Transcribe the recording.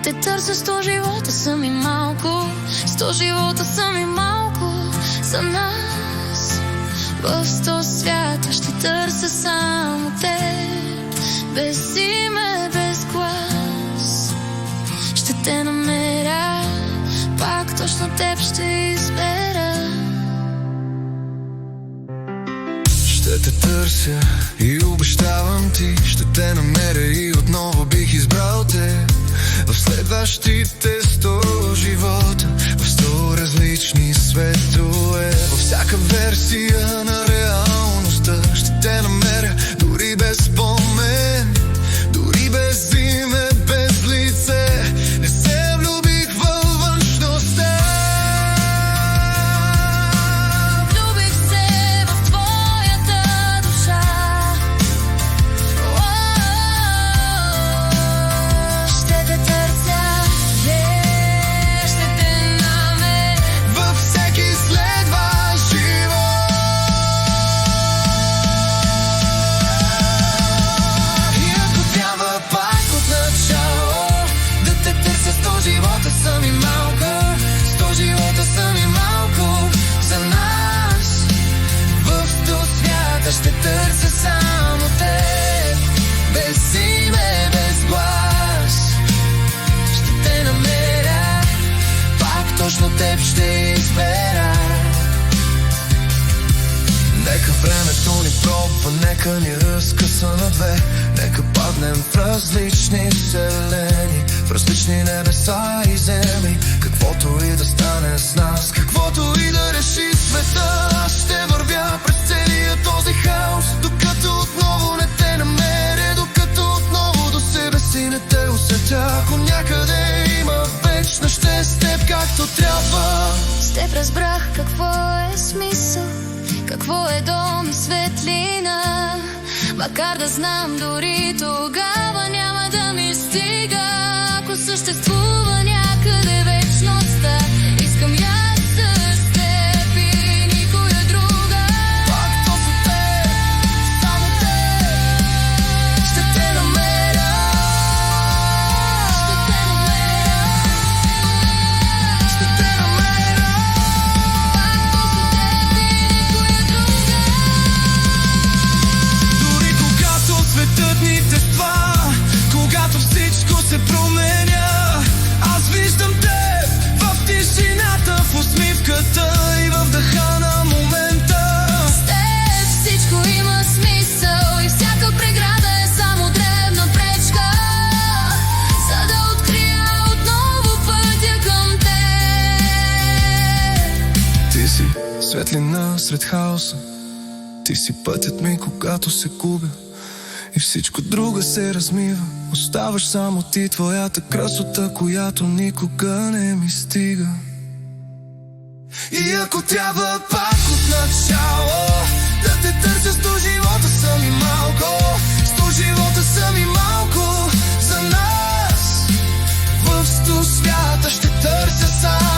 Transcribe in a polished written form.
те търся, 100 живота са ми малко, 100 живота са ми малко за нас. В 100 свята ще търся само теб, без име, без глас. Ще те намеря, пак точно теб ще избера. Ще те търся и обещавам ти, ще те намеря и отново бих избрал те. В следващите 100 живота, в 100 различни светове, във всяка версия на реалността ще те намеря, дори без спомен, дори без име, без лице. Не се влюбих във външността, влюбих се в твоята душа. Ще те търся, ще те намеря във всеки следващ живот. И ако трябва пак от начало да те търся, 100 живота са ми малко, 100 живота са ми малко за нас. В 100 свята ще търся само теб, без име, без глас. Ще те намеря, пак точно теб ще избера. Нека времето ни пробва, нека ни разкъса на две, нека паднем в различни вселени, в различни небеса и земли. Каквото и да стане с нас, каквото и да реши света, аз ще вървя през целия този хаос, докато отново не те намеря, докато отново до себе си не те усетя. Ако някъде има вечно, ще с теб както трябва. С теб разбрах какво е смисъл, какво е дом и светлина. Макар да знам, дори тогава няма да ми стига. Ако съществува някъде вечността, искам и аз с теб и никоя друга. Пак точно теб, само теб, ще те намеря, Ще те намеря, ще те намеря. пак точно теб и никоя друга. Дори когато светът ни тества, когато всичко се променя, аз виждам теб в тишината, в усмивката и в дъха на момента. С теб всичко има смисъл и всяка преграда е само дребна пречка, за да открия отново пътя към теб. Ти си светлина сред хаоса, ти си пътят ми, когато се губя и всичко друго се размива. Оставаш само ти, твоята красота, която никога не ми стига. И ако трябва пак от начало да те търся, 100 живота са ми малко, 100 живота са ми малко за нас. В 100 свята ще търся сам